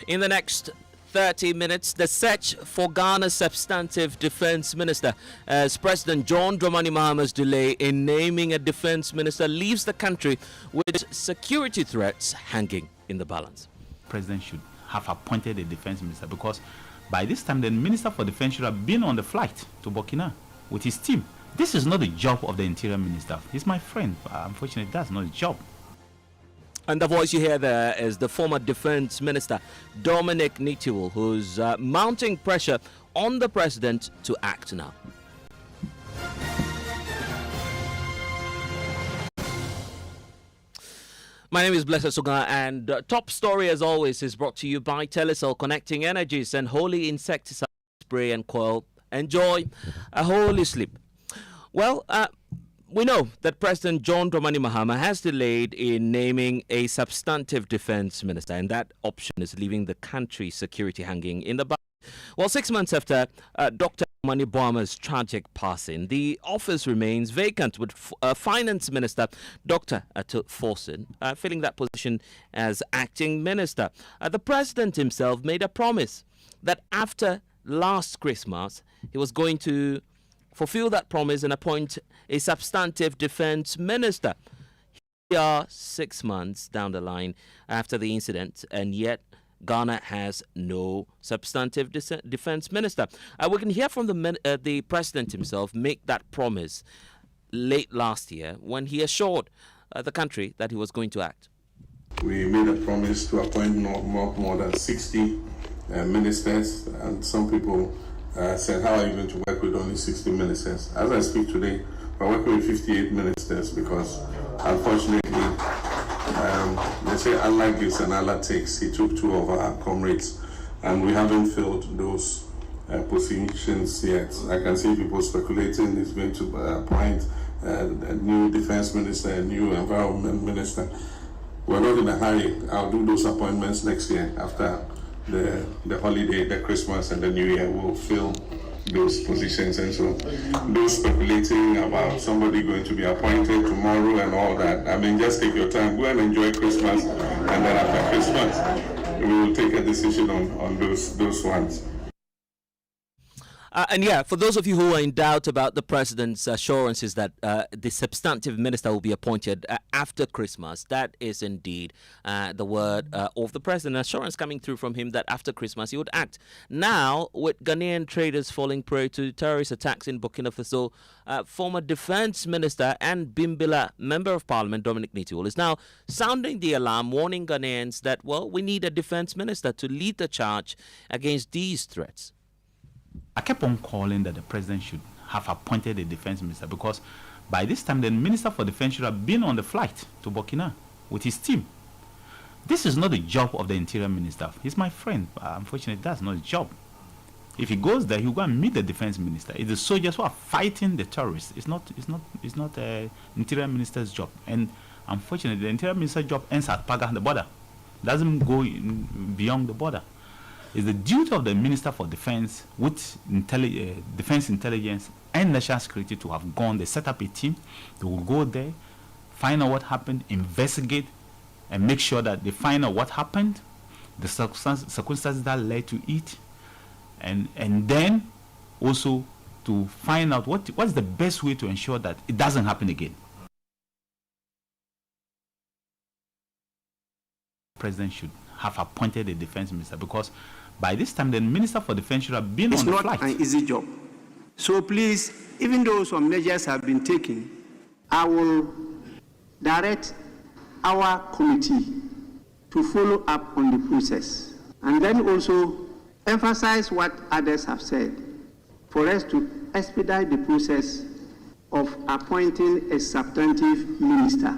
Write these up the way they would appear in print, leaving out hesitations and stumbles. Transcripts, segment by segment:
In the next 30 minutes, the search for Ghana's substantive defense minister as President John Dramani Mahama's delay in naming a defense minister leaves the country with security threats hanging in the balance. The president should have appointed a defense minister, because by this time the minister for defense should have been on the flight to Burkina with his team. This is not the job of the interior minister. He's my friend. Unfortunately, that's not his job. And the voice you hear there is the former Defence Minister Dominic Nitiwul, who's mounting pressure on the president to act now. My name is Blessed Suga, and top story as always is brought to you by Telecel, connecting energies and holy insecticide spray and coil. Enjoy a holy sleep. Well, we know that President John Dramani Mahama has delayed in naming a substantive defense minister, and that option is leaving the country's security hanging in the balance. Well, 6 months after Dr. Omane Boamah's tragic passing, the office remains vacant, with Finance Minister Dr. Ofori filling that position as acting minister. The president himself made a promise that after last Christmas, he was going to fulfill that promise and appoint a substantive defense minister. Here are 6 months down the line after the incident, and yet Ghana has no substantive defense minister. We can hear from the president himself make that promise late last year when he assured the country that he was going to act. We made a promise to appoint more than 60 ministers, and some people said, how are you going to work with only 60 ministers? As I speak today, we're working with 58 ministers because, unfortunately, they say Allah gives and Allah takes. He took 2 of our comrades, and we haven't filled those positions yet. I can see people speculating he's going to appoint a new defense minister, a new environment minister. We're not in a hurry. I'll do those appointments next year after the holiday, the Christmas and the New Year. Will fill those positions. And so those speculating about somebody going to be appointed tomorrow and all that, I mean, just take your time, go and enjoy Christmas, and then after Christmas we will take a decision on those ones. And yeah, for those of you who are in doubt about the president's assurances that the substantive minister will be appointed after Christmas, that is indeed the word of the president. Assurance coming through from him that after Christmas he would act. Now, with Ghanaian traders falling prey to terrorist attacks in Burkina Faso, former defense minister and Bimbilla member of parliament Dominic Nitiwul is now sounding the alarm, warning Ghanaians that, well, we need a defense minister to lead the charge against these threats. I kept on calling that the president should have appointed a defense minister, because by this time the minister for defense should have been on the flight to Burkina with his team. This is not the job of the interior minister. He's my friend. Unfortunately, that's not his job. If he goes there, he'll go and meet the defense minister. It's the soldiers who are fighting the terrorists. It's not the interior minister's job. And unfortunately, the interior minister's job ends at Paga, the border. Doesn't go beyond the border. It's the duty of the Minister for Defense with defense intelligence and national security to have gone. They set up a team. They will go there, find out what happened, investigate, and make sure that they find out what happened, the circumstances that led to it, and then also to find out what's the best way to ensure that it doesn't happen again. The president should have appointed a defense minister, because by this time the minister for defense should have been on the flight. It's not an easy job. So please, even though some measures have been taken, I will direct our committee to follow up on the process, and then also emphasize what others have said for us to expedite the process of appointing a substantive minister.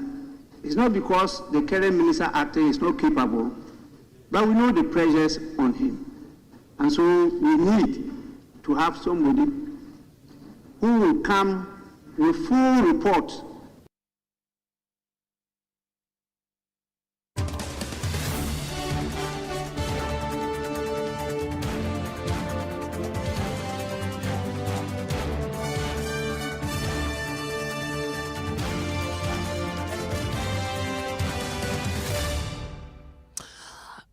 It's not because the current minister acting is not capable, but we know the pressures on him. And so we need to have somebody who will come with full report.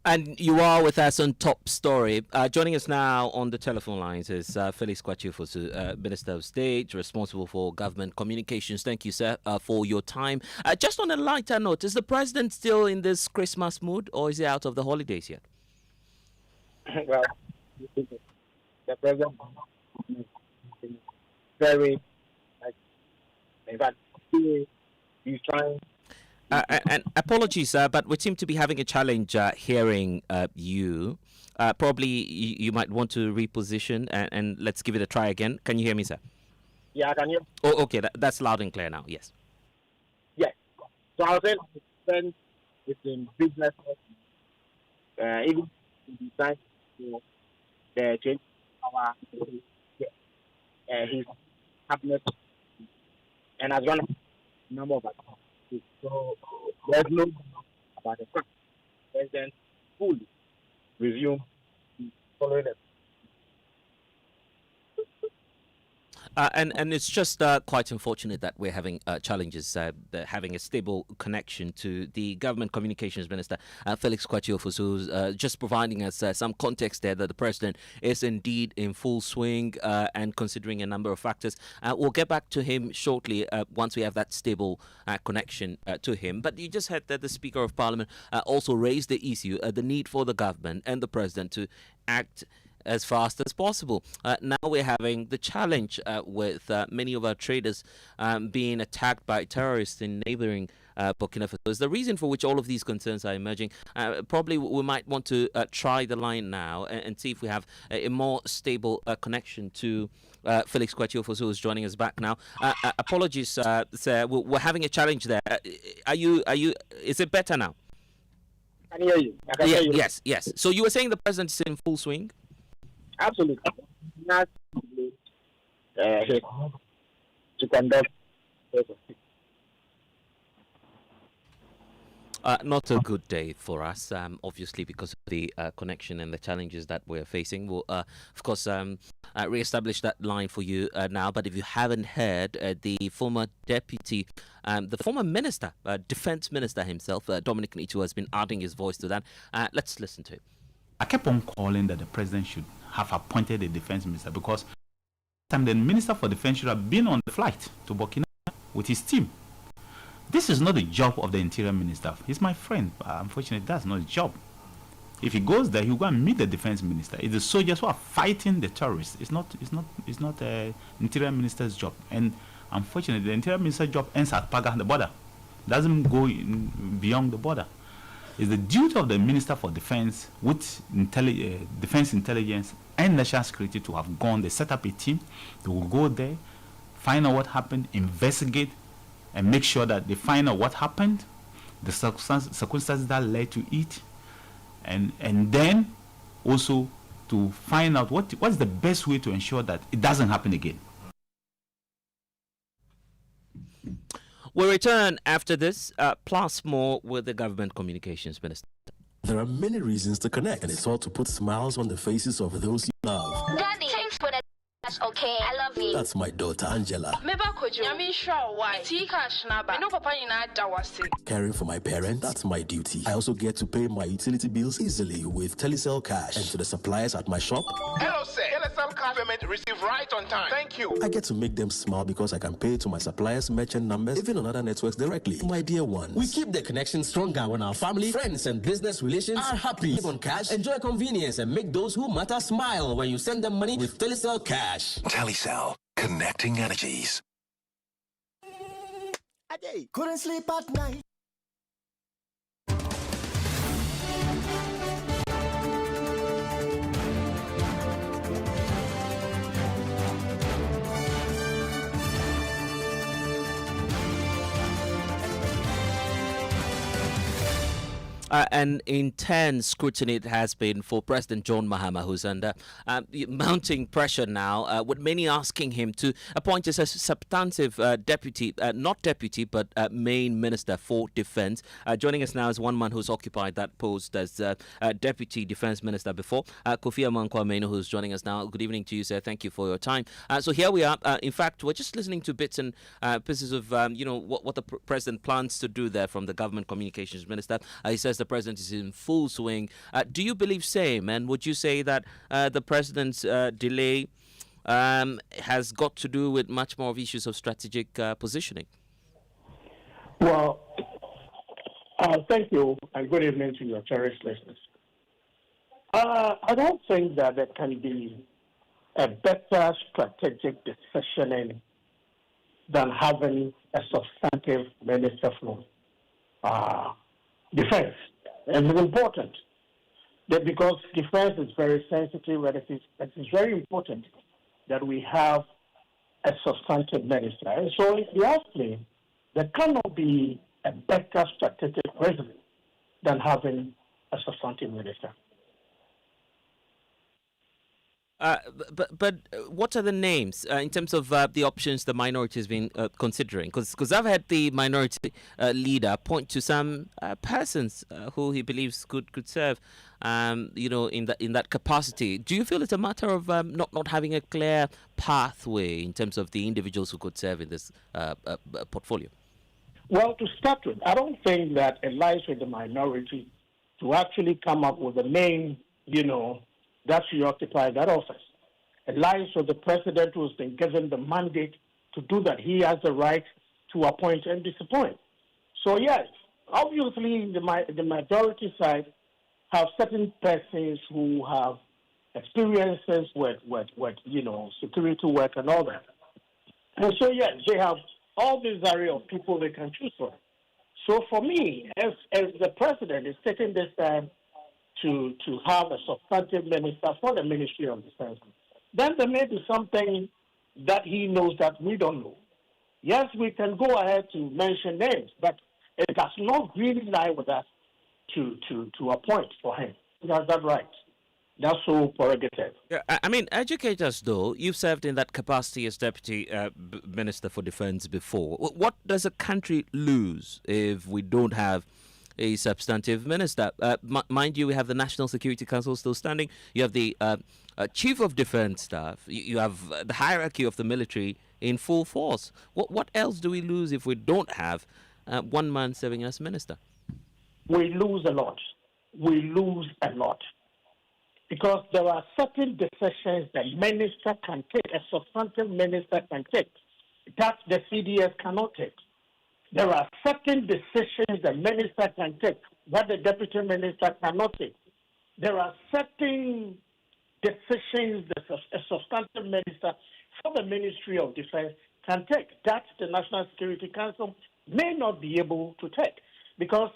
And you are with us on Top Story. Joining us now on the telephone lines is Felix Kwachiofosu, Minister of State, responsible for government communications. Thank you, sir, for your time. Just on a lighter note, is the president still in this Christmas mood, or is he out of the holidays yet? Well, the president is very, in fact, he's trying. And apologies, but we seem to be having a challenge hearing you. Probably you might want to reposition and let's give it a try again. Can you hear me, sir? Yeah, I can hear. Oh, okay. That's loud and clear now. Yes. Yes. So I was saying, it's in business, even design the change our his happiness, and as one number of us. So there's no about the fact president fully resume following it. And it's just quite unfortunate that we're having challenges having a stable connection to the government communications minister, Felix Kwachiofosu, who's just providing us some context there that the president is indeed in full swing and considering a number of factors. We'll get back to him shortly once we have that stable connection to him. But you just heard that the Speaker of Parliament also raised the issue, the need for the government and the president to act as fast as possible. Now we're having the challenge with many of our traders being attacked by terrorists in neighboring Burkina Faso. Is the reason for which all of these concerns are emerging. Probably we might want to try the line now and see if we have a more stable connection to Felix Kwachiofosu, who's joining us back now. Apologies, sir. We're having a challenge there. Is it better now? I can hear you. I can hear you. Yes. So you were saying the president's in full swing? Absolutely. Not to conduct. Not a good day for us, obviously, because of the connection and the challenges that we're facing. We'll, of course, re-establish that line for you now. But if you haven't heard, the former deputy, the former minister, defense minister himself, Dominic Nitiwul, has been adding his voice to that. Let's listen to it. I kept on calling that the president should have appointed a defense minister because the minister for defense should have been on the flight to Burkina with his team. This is not the job of the interior minister. He's my friend, but unfortunately that's not his job. If he goes there, he'll go and meet the defense minister. It's the soldiers who are fighting the terrorists. It's not the interior minister's job. And unfortunately, the interior minister's job ends at Paga, the border. Doesn't go beyond the border. It's the duty of the Minister for Defense with defense intelligence and national security to have gone. They set up a team. They will go there, find out what happened, investigate, and make sure that they find out what happened, the circumstances that led to it, and then also to find out what's the best way to ensure that it doesn't happen again. We'll return after this, plus more with the government communications minister. There are many reasons to connect, and it's all to put smiles on the faces of those you love. Daddy, thanks for the. That's okay. I love you. That's my daughter Angela. Kojo. Why? No papa Caring for my parents, that's my duty. I also get to pay my utility bills easily with Telecel Cash. And to the suppliers at my shop, hello sir, Telecel Cash payment received right on time. Thank you. I get to make them smile because I can pay to my suppliers' merchant numbers, even on other networks directly. My dear ones, we keep the connection stronger when our family, friends, and business relations are happy. Live on cash, enjoy convenience, and make those who matter smile when you send them money with Telecel Cash. Telecel, connecting energies. Couldn't sleep at night. An intense scrutiny it has been for President John Mahama, who's under mounting pressure now, with many asking him to appoint as a substantive deputy, not deputy, but main minister for defense. Joining us now is one man who's occupied that post as deputy defense minister before, Kofi Amankwa, who's joining us now. Good evening to you, sir. Thank you for your time. So here we are. In fact, we're just listening to bits and pieces of, what the president plans to do there from the government communications minister. He says as the president is in full swing. Do you believe same? And would you say that the president's delay has got to do with much more of issues of strategic positioning? Well, thank you, and good evening to your cherished listeners. I don't think that there can be a better strategic decisioning than having a substantive minister for defense. And it's important that because defense is very sensitive, and it is very important that we have a substantive minister. And so if you ask me, there cannot be a better strategic president than having a substantive minister. But what are the names in terms of the options the minority has been considering? Because I've had the minority leader point to some persons who he believes could serve, in that capacity. Do you feel it's a matter of not having a clear pathway in terms of the individuals who could serve in this portfolio? Well, to start with, I don't think that it lies with the minority to actually come up with a name, that should occupy that office. It lies with the president who's been given the mandate to do that. He has the right to appoint and disappoint. So yes, obviously the majority side have certain persons who have experiences with security work and all that. And so yes, they have all these area of people they can choose from. So for me, as the president is taking this time to have a substantive minister for the Ministry of Defense, then there may be something that he knows that we don't know. Yes, we can go ahead to mention names, but it does not really lie with us to appoint for him. That's that right. That's so prerogative. Yeah, I mean, educators, though, you've served in that capacity as Deputy Minister for Defense before. What does a country lose if we don't have a substantive minister? Mind you, we have the National Security Council still standing. You have the Chief of Defense Staff. You have the hierarchy of the military in full force. What else do we lose if we don't have one man serving as minister? We lose a lot. We lose a lot. Because there are certain decisions that minister can take, a substantive minister can take, that the CDS cannot take. There are certain decisions that minister can take that the deputy minister cannot take. There are certain decisions that a substantive minister for the Ministry of Defense can take that the National Security Council may not be able to take, because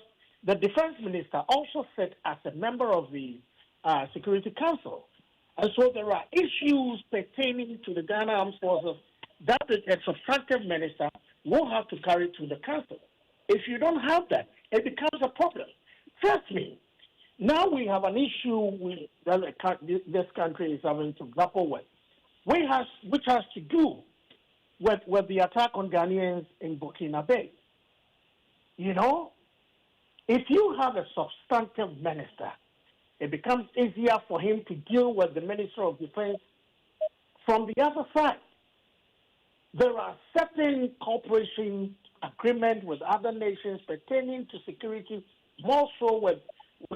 the defense minister also sits as a member of the Security Council. And so there are issues pertaining to the Ghana Armed Forces that a substantive minister will have to carry to the council. If you don't have that, it becomes a problem. Trust me, now we have an issue that this country is having to grapple with, which has to do with the attack on Ghanaians in Burkina Faso. If you have a substantive minister, it becomes easier for him to deal with the Minister of Defense from the other side. There are certain cooperation agreements with other nations pertaining to security, more so with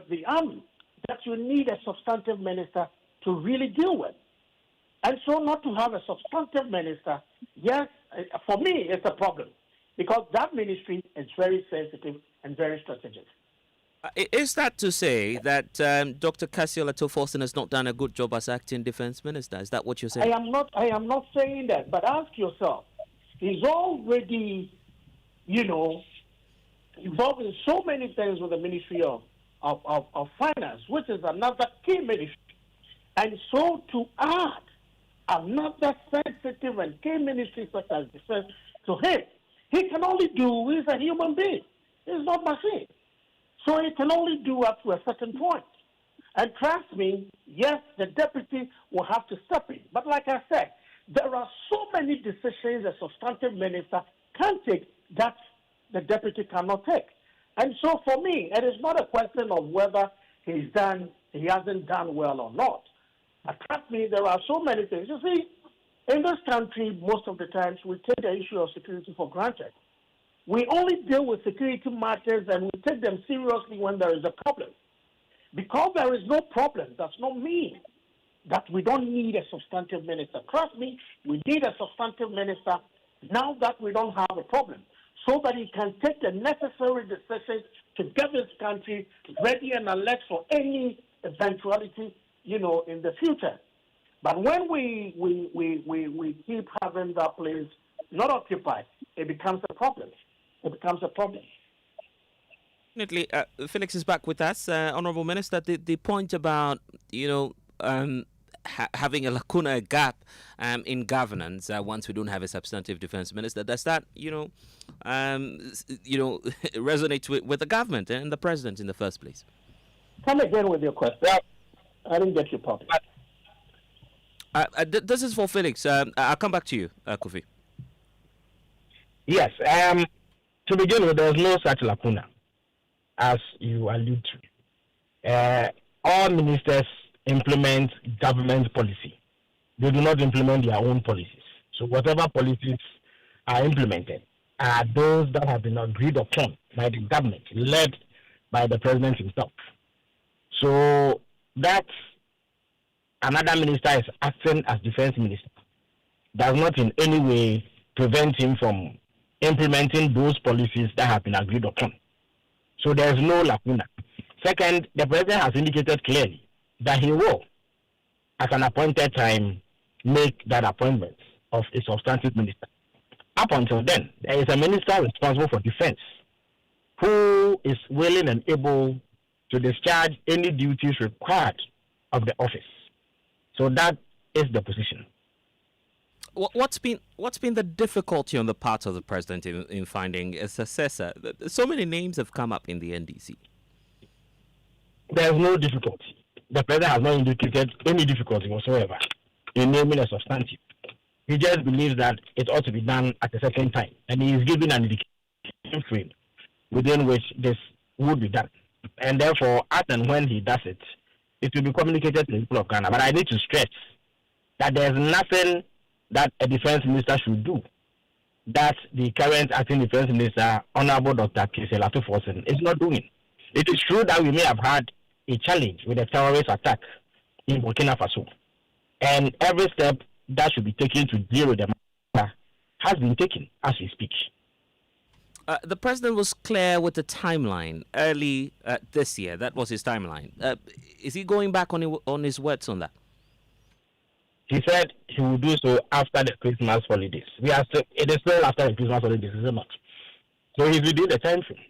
the army, that you need a substantive minister to really deal with. And so not to have a substantive minister, yes, for me, it's a problem, because that ministry is very sensitive and very strategic. Is that to say that Dr. Gyasi Forson has not done a good job as acting defense minister? Is that what you're saying? I am not saying that, but ask yourself, he's already, involved in so many things with the Ministry of Finance, which is another key ministry. And so to add another sensitive and key ministry such as defense to him, he can only do, he's a human being. He's not machine. So he can only do up to a certain point. And trust me, yes, the deputy will have to step in. But like I said, there are so many decisions a substantive minister can take that the deputy cannot take. And so for me, it is not a question of whether he hasn't done well or not. But trust me, there are so many things. You see, in this country, most of the times we take the issue of security for granted. We only deal with security matters and we take them seriously when there is a problem. Because there is no problem does not mean that we don't need a substantive minister. Trust me, we need a substantive minister now that we don't have a problem, so that he can take the necessary decisions to get this country ready and alert for any eventuality, in the future. But when we keep having that place not occupied, it becomes a problem. Definitely. Felix is back with us. Honorable Minister, the point about, having a lacuna, a gap in governance once we don't have a substantive defense minister, does that, resonate with the government and the president in the first place? Come again with your question. I didn't get your point. This is for Felix. I'll come back to you, Kofi. Yes. To begin with, there's no such lacuna, as you allude to. All ministers implement government policy. They do not implement their own policies. So whatever policies are implemented are those that have been agreed upon by the government, led by the president himself. So that another minister is acting as defense minister does not in any way prevent him from implementing those policies that have been agreed upon. So there is no lacuna. Second, the president has indicated clearly that he will, at an appointed time, make that appointment of a substantive minister. Up until then, there is a minister responsible for defense who is willing and able to discharge any duties required of the office. So that is the position. What's been the difficulty on the part of the president in finding a successor? So many names have come up in the NDC. There's no difficulty. The president has not indicated any difficulty whatsoever in naming a substantive. He just believes that it ought to be done at a certain time, and he is giving an indication frame within which this would be done. And therefore, as and when he does it, it will be communicated to the people of Ghana. But I need to stress that there's nothing that a defense minister should do that the current acting defense minister, Honorable Dr. Kisela Tuforsen, is not doing. It is true that we may have had a challenge with a terrorist attack in Burkina Faso, and every step that should be taken to deal with the matter has been taken as we speak. The president was clear with the timeline early this year. That was his timeline. Is he going back on his words on that? He said he will do so after the Christmas holidays. It is still after the Christmas holidays, is it not? So he's within the time frame.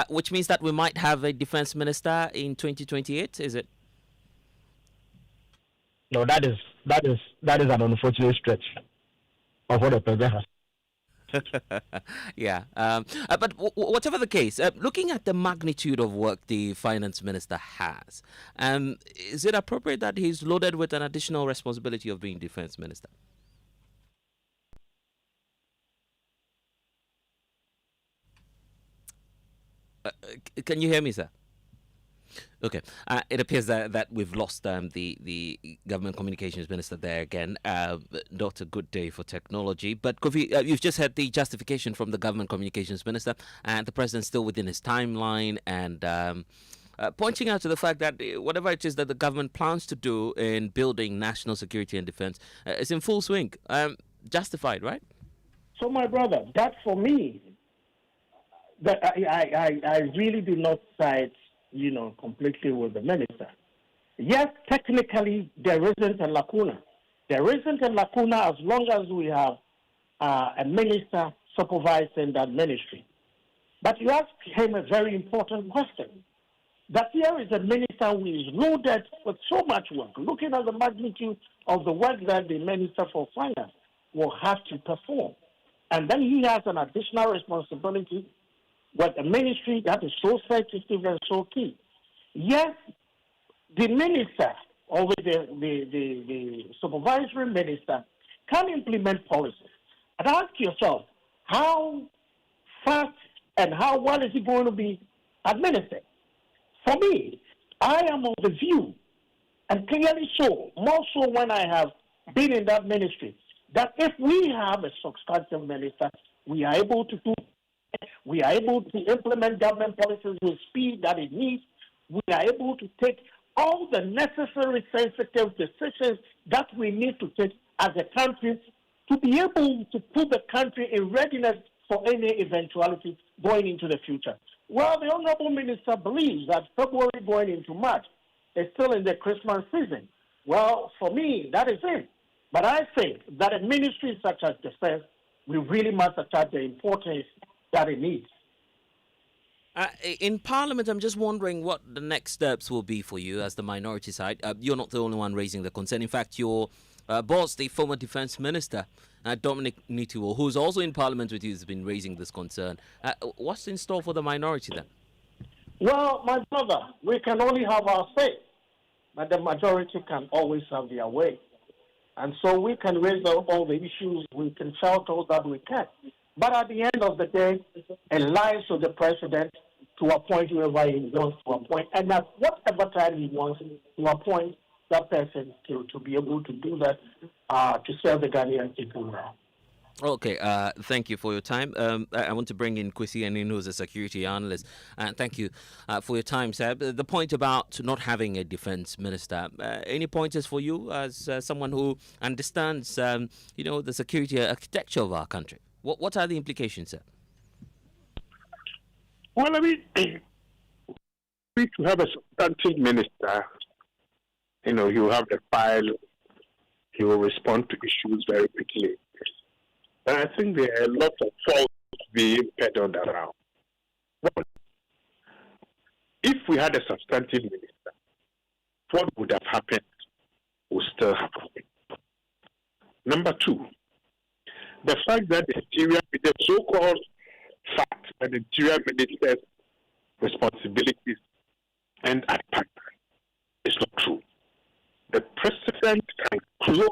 Which means that we might have a defense minister in 2028, is it? No, that is an unfortunate stretch of what the president has. Yeah. But whatever the case, looking at the magnitude of work the finance minister has, is it appropriate that he's loaded with an additional responsibility of being defense minister? Can you hear me, sir? Okay. It appears that we've lost the government communications minister there again. Not a good day for technology. But Kofi, you've just had the justification from the government communications minister, and the president's still within his timeline, and pointing out to the fact that whatever it is that the government plans to do in building national security and defense is in full swing. Justified, right? So, my brother, that for me, that I really do not side completely with the minister. Yes, technically, there isn't a lacuna. There isn't a lacuna as long as we have a minister supervising that ministry. But you ask him a very important question. That here is a minister who is loaded with so much work, looking at the magnitude of the work that the Minister for Finance will have to perform. And then he has an additional responsibility with a ministry that is so sensitive and so key. Yes, the minister or the supervisory minister can implement policies. And ask yourself, how fast and how well is it going to be administered? For me, I am of the view, and clearly so, more so when I have been in that ministry, that if we have a substantive minister, We are able to do. We are able to implement government policies with speed that it needs. We are able to take all the necessary sensitive decisions that we need to take as a country to be able to put the country in readiness for any eventuality going into the future. Well, the Honorable Minister believes that February going into March is still in the Christmas season. Well, for me, that is it. But I think that a ministry such as Defense, we really must attach the importance that it needs. In Parliament, I'm just wondering what the next steps will be for you as the minority side. You're not the only one raising the concern. In fact, your boss, the former Defence Minister, Dominic Nitiwul, who's also in Parliament with you, has been raising this concern. What's in store for the minority then? Well, my brother, we can only have our say, but the majority can always have their way. And so we can raise all the issues, we can shout all that we can. But at the end of the day, it lies with the president to appoint whoever he wants to appoint, and at whatever time he wants to appoint that person to be able to do that, to serve the Ghanaian people now. Okay, thank you for your time. I want to bring in Kwesi Anin, who's a security analyst. Thank you for your time, sir. The point about not having a defense minister, any pointers for you as someone who understands, the security architecture of our country? What are the implications, sir? Well, I mean, if you have a substantive minister, he will have the file, he will respond to issues very quickly. But I think there are a lot of faults being peddled around. One, if we had a substantive minister, what would have happened would still have happened. Number two, the fact that the so-called fact that the interior minister's responsibilities end at part is not true. The president can clothe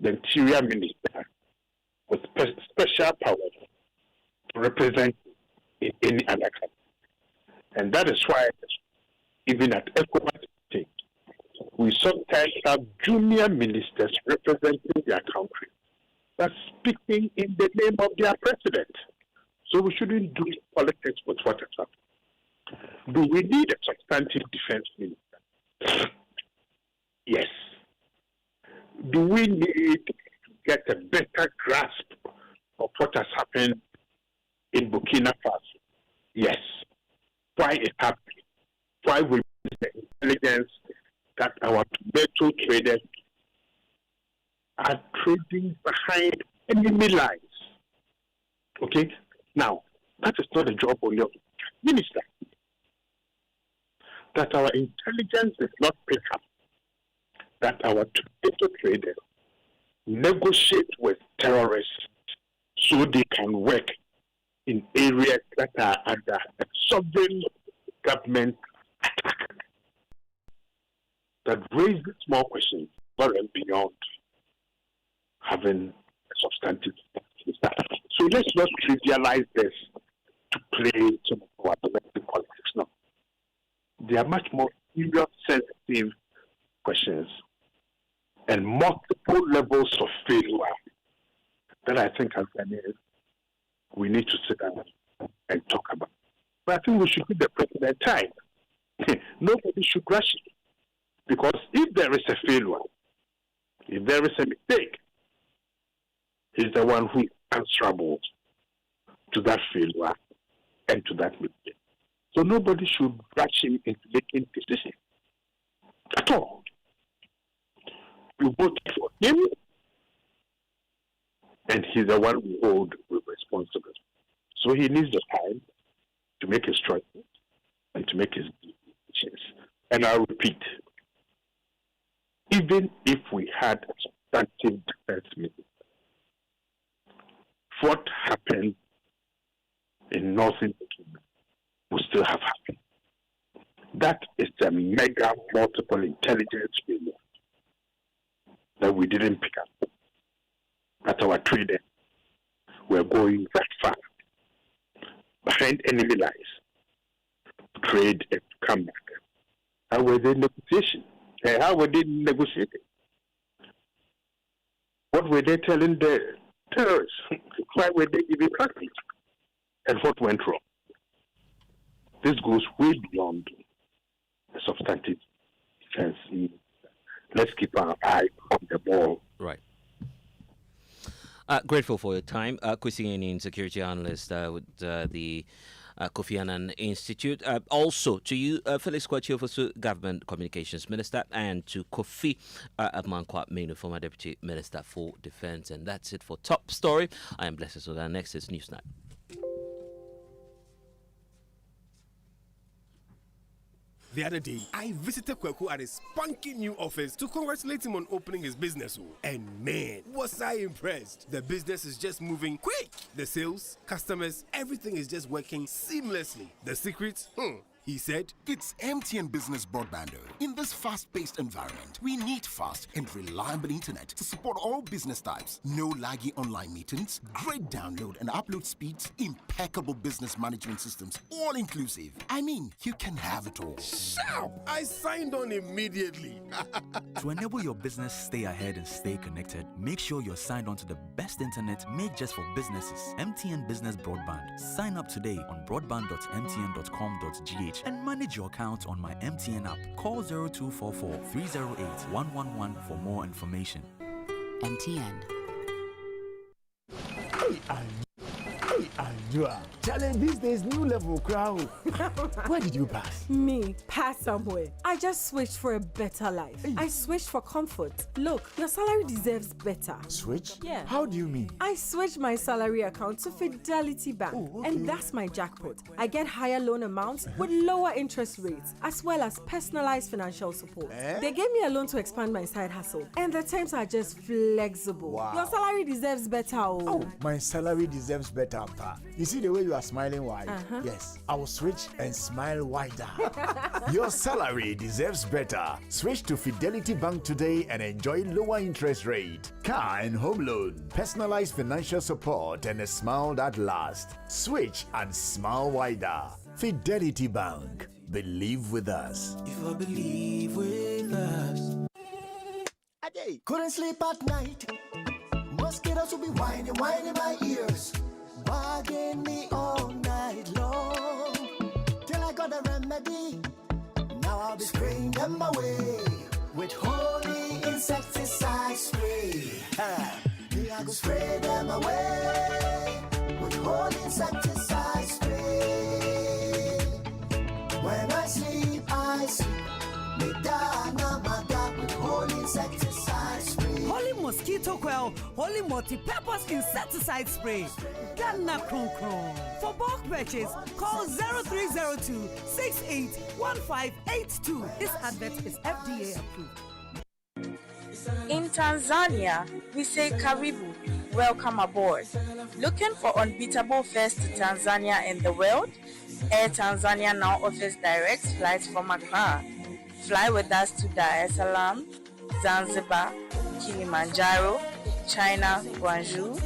the interior minister with special powers to represent in any other country. And that is why, even at ECOWAS, we sometimes have junior ministers representing their country, but speaking in the name of their president. So we shouldn't do politics with what has happened. Do we need a substantive defense minister? Yes. Do we need to get a better grasp of what has happened in Burkina Faso? Yes. Why it happened? Why we need the intelligence that our tomato traders are trading behind enemy lines? Okay? Now, that is not the job only of the minister. That our intelligence is not pick up, that our tomato traders negotiate with terrorists so they can work in areas that are under a sovereign government attack. That raises more questions far and beyond having a substantive minister. So let's not trivialize this to play some of our domestic politics. No. There are much more serious, sensitive questions and multiple levels of failure that I think as Ghanaians we need to sit down and talk about. But I think we should give the president time. Nobody should rush it. Because if there is a failure, if there is a mistake, he's the one who is answerable to that failure and to that mistake. So nobody should rush him into making decisions at all. We voted for him, and he's the one we hold responsible. So he needs the time to make his choices and to make his decisions. And I repeat, even if we had a substantive defense minister, what happened in Northern Kingdom will still have happened. That is the mega multiple intelligence failure that we didn't pick up. That our traders were going that far behind enemy lines to trade and to come back. How were they negotiating? How were they negotiating? What were they telling the terrorists? Why were they even practiced? And what went wrong? This goes way beyond the substantive defense. Let's keep our eye on the ball. Right. Grateful for your time. Kwesi, security analyst with the Kofi Annan Institute. Also to you, Felix Kwachiofosu, Government Communications Minister, and to Kofi Amankwa Menu, former Deputy Minister for Defence. And that's it for Top Story. I am Blessed Soda. Next is Newsnight. The other day, I visited Kweku at his spunky new office to congratulate him on opening his business. And man, was I impressed. The business is just moving quick. The sales, customers, everything is just working seamlessly. The secret? He said, it's MTN Business Broadband. In this fast-paced environment, we need fast and reliable internet to support all business types. No laggy online meetings, great download and upload speeds, impeccable business management systems, all inclusive. I mean, you can have it all. Sharp! I signed on immediately. To enable your business stay ahead and stay connected, make sure you're signed on to the best internet made just for businesses. MTN Business Broadband. Sign up today on broadband.mtn.com.gh and manage your account on my MTN app. Call 0244 308 111 for more information. MTN. Challenge these days, new level crowd. Where did you pass? Me, pass somewhere. I just switched for a better life. I switched for comfort. Look, your salary deserves better. Switch? Yeah. How do you mean? I switched my salary account to Fidelity Bank. Oh, okay. And that's my jackpot. I get higher loan amounts with lower interest rates, as well as personalized financial support. They gave me a loan to expand my side hustle. And the terms are just flexible. Wow. Your salary deserves better. Oh, my salary deserves better, Pa. You see the way you are smiling wide? Yes, I will switch and smile wider. Your salary deserves better. Switch to Fidelity Bank today and enjoy lower interest rate, car and home loan, personalized financial support, and a smile that lasts. Switch and smile wider. Fidelity Bank. Believe with us. If I believe with us. Hey, couldn't sleep at night. Mosquitoes will be whining my ears. Bugging me all night long. Till I got a remedy. Now I'll be spraying them away with holy insecticide spray. Me I go spray them away with holy insecticide spray. When I sleep, me dana my dog with holy insecticide spray. Holy mosquito coil, holy multi-purpose insecticide spray. Ghana Kron Kron. For bulk purchase, call 0302 681582. This advert is FDA approved. In Tanzania, we say Karibu, welcome aboard. Looking for unbeatable fares to Tanzania and the world? Air Tanzania now offers direct flights from Accra. Fly with us to Dar es Salaam, Zanzibar, Kilimanjaro, China, Guangzhou,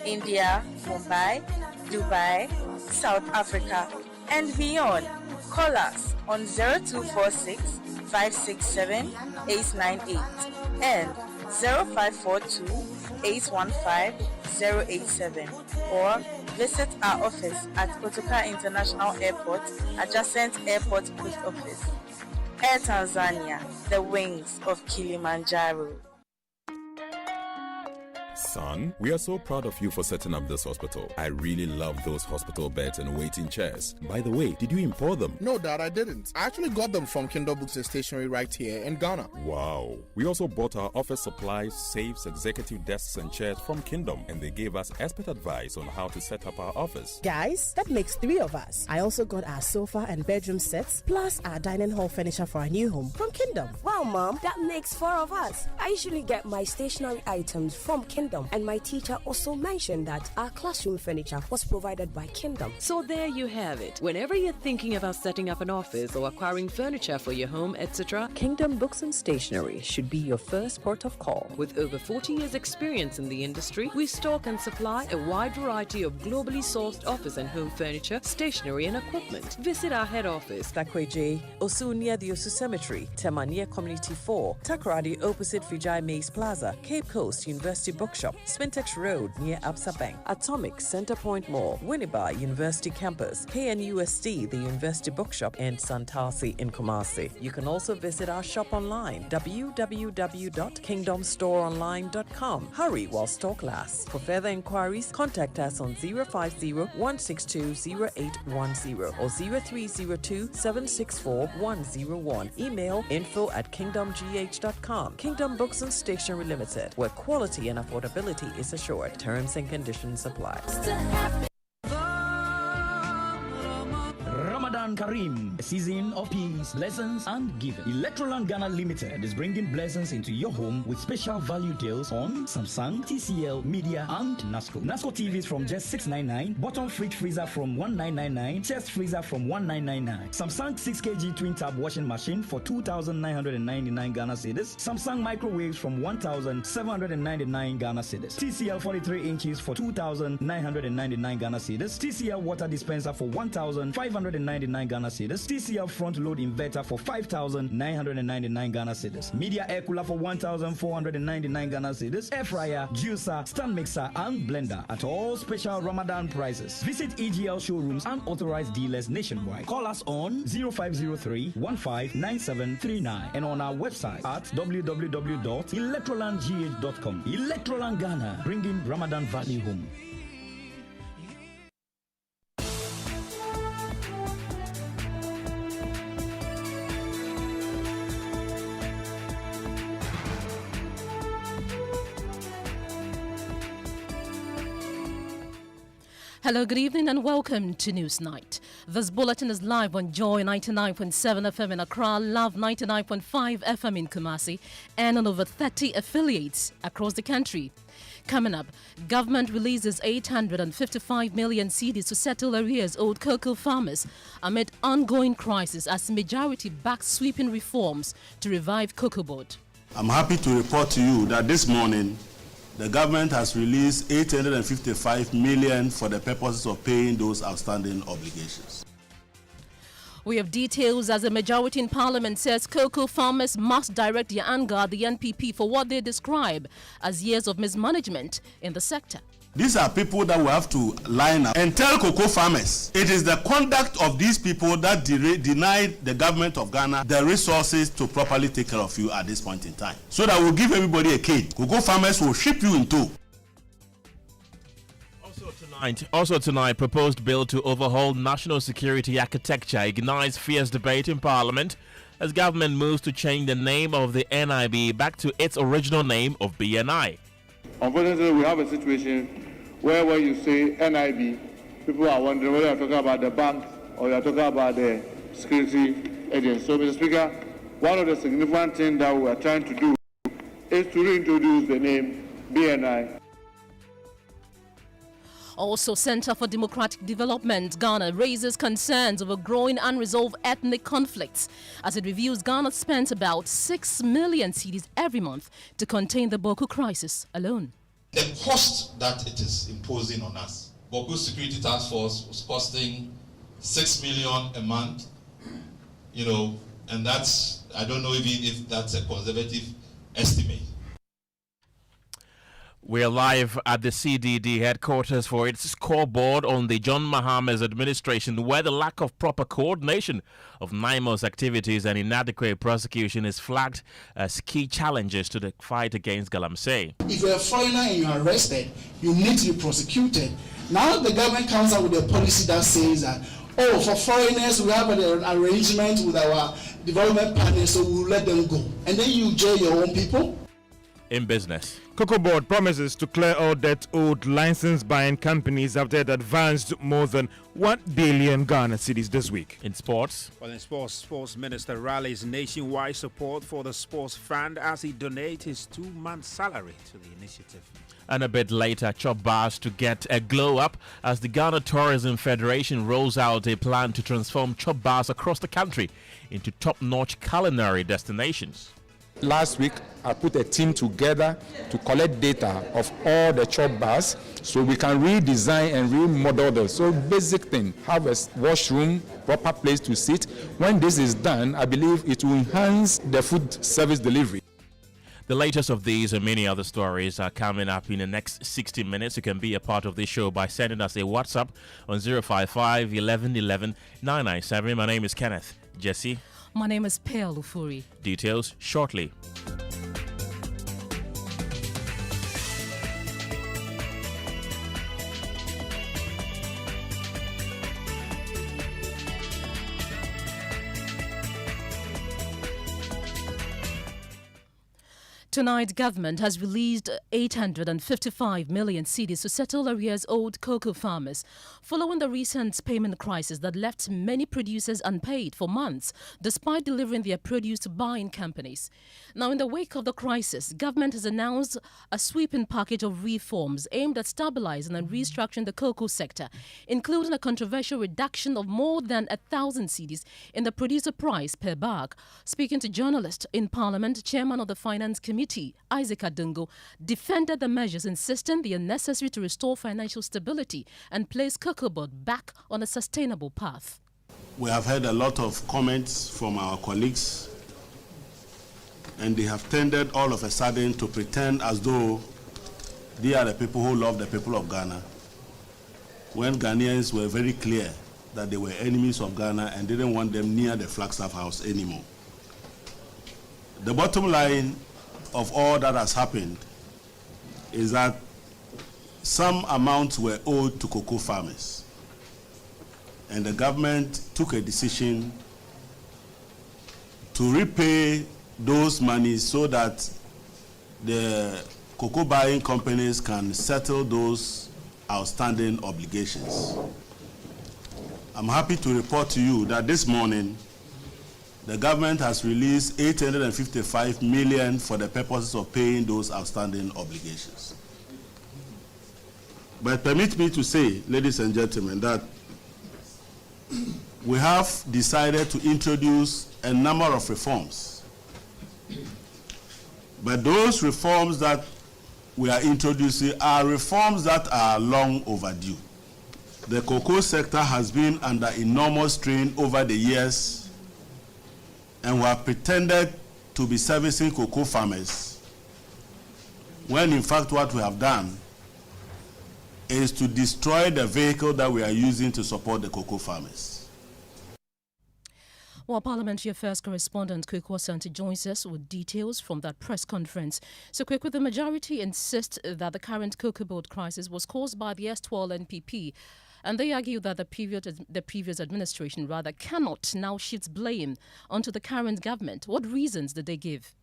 India, Mumbai, Dubai, South Africa, and beyond. Call us on 0246 567 898 and 0542 815 087 or visit our office at Kotoka International Airport, adjacent Airport Post Office. Air Tanzania, the wings of Kilimanjaro. Son, we are so proud of you for setting up this hospital. I really love those hospital beds and waiting chairs. By the way, did you import them? No, Dad, I didn't. I actually got them from Kindle Books and Stationery right here in Ghana. Wow. We also bought our office supplies, safes, executive desks and chairs from Kingdom, and they gave us expert advice on how to set up our office. Guys, that makes 3 of us. I also got our sofa and bedroom sets, plus our dining hall furniture for our new home from Kingdom. Wow, Mom, that makes 4 of us. I usually get my stationery items from Kingdom, and my teacher also mentioned that our classroom furniture was provided by Kingdom. So there you have it. Whenever you're thinking about setting up an office or acquiring furniture for your home, etc., Kingdom Books and Stationery should be your first port of call. With over 40 years experience in the industry, we stock and supply a wide variety of globally sourced office and home furniture, stationery and equipment. Visit our head office, Takweje, Osu near the Osu Cemetery, Temania Community 4, Takoradi opposite Vijay Mays Plaza, Cape Coast, University Bookshop, Bookshop, Spintex Road near Absa Bank, Atomic, Centerpoint Mall, Winneba University Campus, KNUST, the University Bookshop, and Santasi in Kumasi. You can also visit our shop online, www.kingdomstoreonline.com. Hurry while stock lasts. For further inquiries, contact us on 050-162-0810 or 0302-764-101. Email info@kingdomgh.com. Kingdom Books and Stationery Limited, where quality and affordability is assured. Terms and conditions apply. Ramadan Kareem, a season of peace, blessings, and giving. Electroland Ghana Limited is bringing blessings into your home with special value deals on Samsung, TCL, Media, and NASCO. NASCO TVs from just $699, bottom fridge freezer from $1999, chest freezer from $1999, Samsung 6kg twin tab washing machine for 2,999 Ghana cedis, Samsung microwaves from 1,799 Ghana cedis, TCL 43 inches for 2,999 Ghana cedis, TCL water dispenser for 1,599 Ghana cedis, TCL front load inverter for 5,999 Ghana cedis, Media air cooler for 1,499 Ghana cedis, air fryer, juicer, stand mixer, and blender at all special Ramadan prices. Visit EGL showrooms and authorized dealers nationwide. Call us on 0503-159739 and on our website at www.electrolandgh.com. Electroland Ghana, bringing Ramadan value home. Hello, good evening and welcome to Newsnight. This bulletin is live on Joy 99.7 FM in Accra, Love 99.5 FM in Kumasi, and on over 30 affiliates across the country. Coming up, government releases 855 million cedis to settle arrears owed cocoa farmers amid ongoing crisis as majority backs sweeping reforms to revive cocoa board. I'm happy to report to you that this morning, the government has released 855 million for the purposes of paying those outstanding obligations. We have details as a majority in Parliament says cocoa farmers must direct their anger at the NPP for what they describe as years of mismanagement in the sector. These are people that will have to line up and tell cocoa farmers it is the conduct of these people that denied the government of Ghana the resources to properly take care of you at this point in time. So that we'll give everybody a cane. Cocoa farmers will ship you in tow. Also tonight, proposed bill to overhaul national security architecture ignites fierce debate in Parliament as government moves to change the name of the NIB back to its original name of BNI. Unfortunately, we have a situation where when you say NIB, people are wondering whether you're talking about the bank or you're talking about the security agency. So, Mr. Speaker, one of the significant things that we are trying to do is to reintroduce the name BNI. Also, Center for Democratic Development Ghana raises concerns over growing unresolved ethnic conflicts as it reviews Ghana spends about 6 million cedis every month to contain the Boko crisis alone. The cost that it is imposing on us, Boko Security Task Force was costing 6 million a month, and that's, I don't know even if that's a conservative estimate. We're live at the CDD headquarters for its scoreboard on the John Mahama's administration, where the lack of proper coordination of NIMO's activities and inadequate prosecution is flagged as key challenges to the fight against galamsey. If you're a foreigner and you're arrested, you need to be prosecuted. Now the government comes out with a policy that says that, for foreigners, we have an arrangement with our development partners, so we'll let them go. And then you jail your own people. In business, Cocoa Board promises to clear all debt owed license buying companies after it advanced more than 1 billion Ghana cedis this week. In sports, in sports minister rallies nationwide support for the sports fund as he donates his 2-month salary to the initiative. And a bit later, chop bars to get a glow up as the Ghana Tourism Federation rolls out a plan to transform chop bars across the country into top-notch culinary destinations. Last week, I put a team together to collect data of all the chop bars so we can redesign and remodel them. So basic thing, have a washroom, proper place to sit. When this is done, I believe it will enhance the food service delivery. The latest of these and many other stories are coming up in the next 60 minutes. You can be a part of this show by sending us a WhatsApp on 055 11 11 997. My name is Kenneth. Gyasi. My name is Ofori. Details shortly. Tonight, government has released 855 million cedis to settle arrears owed cocoa farmers, following the recent payment crisis that left many producers unpaid for months, despite delivering their produce to buying companies. Now, in the wake of the crisis, government has announced a sweeping package of reforms aimed at stabilizing and restructuring the cocoa sector, including a controversial reduction of more than 1,000 cedis in the producer price per bag. Speaking to journalists in Parliament, Chairman of the Finance Committee, Isaac Adungo, defended the measures, insisting they are necessary to restore financial stability and place cocoa board back on a sustainable path. We have heard a lot of comments from our colleagues, and they have tended all of a sudden to pretend as though they are the people who love the people of Ghana, when Ghanaians were very clear that they were enemies of Ghana and didn't want them near the Flagstaff House anymore. The bottom line of all that has happened is that some amounts were owed to cocoa farmers, and the government took a decision to repay those monies so that the cocoa buying companies can settle those outstanding obligations. I'm happy to report to you that this morning the government has released 855 million for the purposes of paying those outstanding obligations. But permit me to say, ladies and gentlemen, that we have decided to introduce a number of reforms. But those reforms that we are introducing are reforms that are long overdue. The cocoa sector has been under enormous strain over the years, and we have pretended to be servicing cocoa farmers, when in fact what we have done is to destroy the vehicle that we are using to support the cocoa farmers. Well, Parliamentary Affairs correspondent Kweku Asante joins us with details from that press conference. So, Kweku, the majority insist that the current cocoa board crisis was caused by the S12 NPP. And they argue that the previous administration cannot now shift blame onto the current government. What reasons did they give?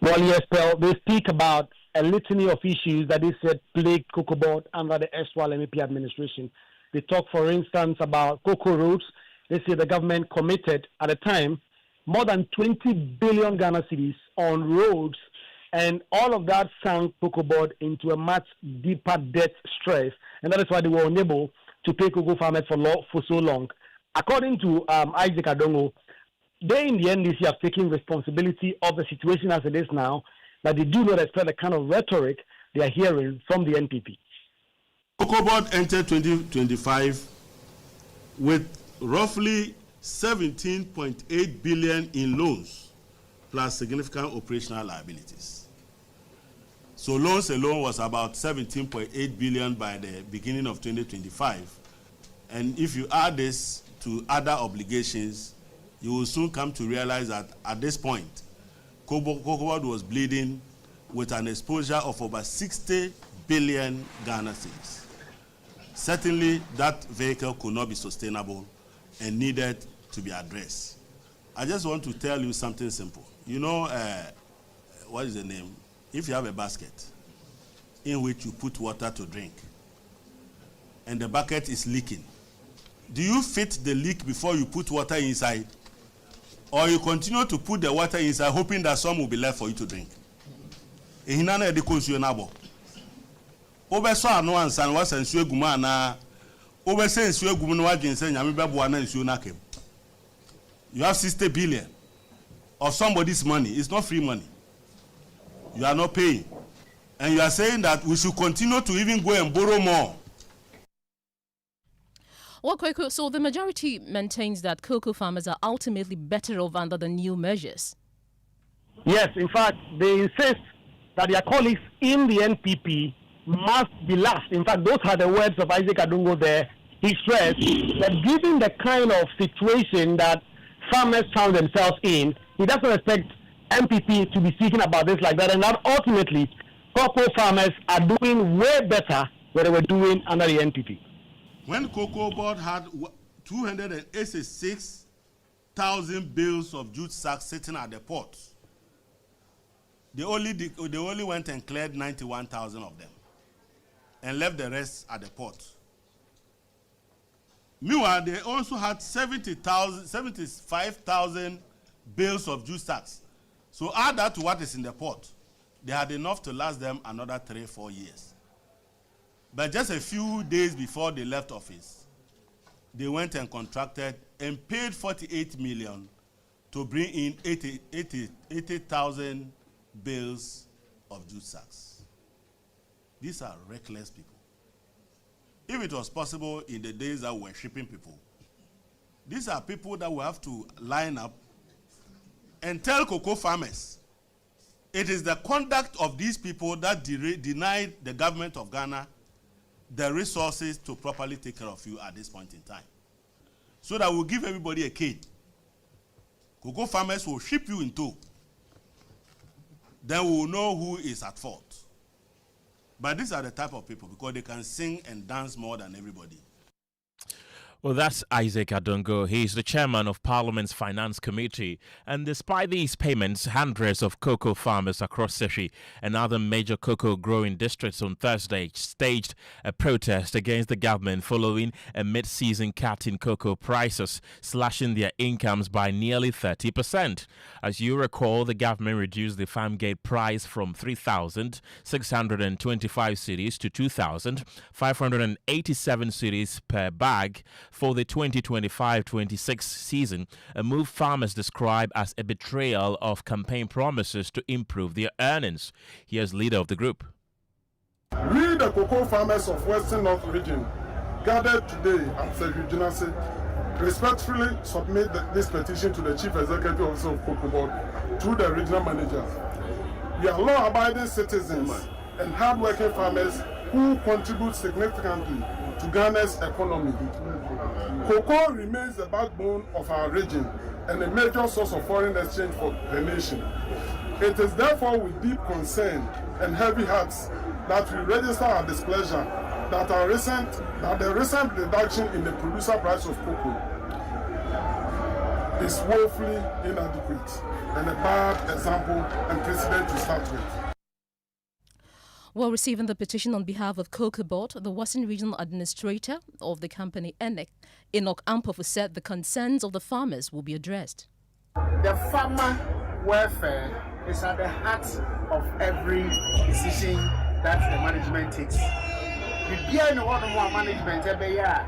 Well, yes, well, they speak about a litany of issues that they said plagued cocoa board under the S12 administration. They talk, for instance, about cocoa roads. They say the government committed at the time more than 20 billion Ghana cedis on roads, and all of that sank cocoa board into a much deeper debt stress, and that is why they were unable to pay cocoa farmers for so long. According to Isaac Adungo, they in the NDC have taken responsibility of the situation as it is now, but they do not expect the kind of rhetoric they are hearing from the NPP. Cocoa board entered 2025 with roughly 17.8 billion in loans, plus significant operational liabilities. So loans alone was about 17.8 billion by the beginning of 2025. And if you add this to other obligations, you will soon come to realize that at this point, Cocoa Board was bleeding with an exposure of over 60 billion Ghana cedis. Certainly, that vehicle could not be sustainable and needed to be addressed. I just want to tell you something simple. You know, what is the name? If you have a basket in which you put water to drink and the bucket is leaking, do you fit the leak before you put water inside? Or you continue to put the water inside hoping that some will be left for you to drink? You have 60 billion of somebody's money. It's not free money. You are not paying. And you are saying that we should continue to even go and borrow more. Well, Kweku, so the majority maintains that cocoa farmers are ultimately better off under the new measures. Yes, in fact, they insist that their colleagues in the NPP must be last. In fact, those are the words of Isaac Adongo there. He stressed that given the kind of situation that farmers found themselves in, he doesn't expect MPP to be speaking about this like that, and that ultimately, cocoa farmers are doing way better than they were doing under the NPP. When Cocoa Board had 286,000 bales of jute sacks sitting at the port, they only went and cleared 91,000 of them and left the rest at the port. Meanwhile, they also had 75,000 bales of jute sacks. So add that to what is in the port. They had enough to last them another 3-4 years. But just a few days before they left office, they went and contracted and paid 48 million to bring in 80,000 bales of jute sacks. These are reckless people. If it was possible in the days that we were shipping people, these are people that we have to line up and tell cocoa farmers, it is the conduct of these people that denied the government of Ghana the resources to properly take care of you at this point in time. So that we'll give everybody a cane. Cocoa farmers will ship you in tow. Then we will know who is at fault. But these are the type of people because they can sing and dance more than everybody. Well, that's Isaac Adongo. He is the chairman of Parliament's Finance Committee. And despite these payments, hundreds of cocoa farmers across Seshi and other major cocoa growing districts on Thursday staged a protest against the government following a mid-season cut in cocoa prices, slashing their incomes by nearly 30%. As you recall, the government reduced the farm gate price from 3,625 cedis to 2,587 cedis per bag for the 2025-26 season, a move farmers describe as a betrayal of campaign promises to improve their earnings. Here's leader of the group. We, the cocoa farmers of Western North Region, gathered today at Gyasi, respectfully submit this petition to the Chief Executive Officer of Cocoa Board through the regional manager. We are law-abiding citizens and hard-working farmers who contribute significantly to Ghana's economy. Cocoa remains the backbone of our region and a major source of foreign exchange for the nation. It is therefore with deep concern and heavy hearts that we register our displeasure that the recent reduction in the producer price of cocoa is woefully inadequate and a bad example and precedent to start with. While receiving the petition on behalf of Cocoa Board, the Western Regional Administrator of the company, Enoch Ampofu, said the concerns of the farmers will be addressed. The farmer welfare is at the heart of every decision that the management takes. The beer in the water more management every year,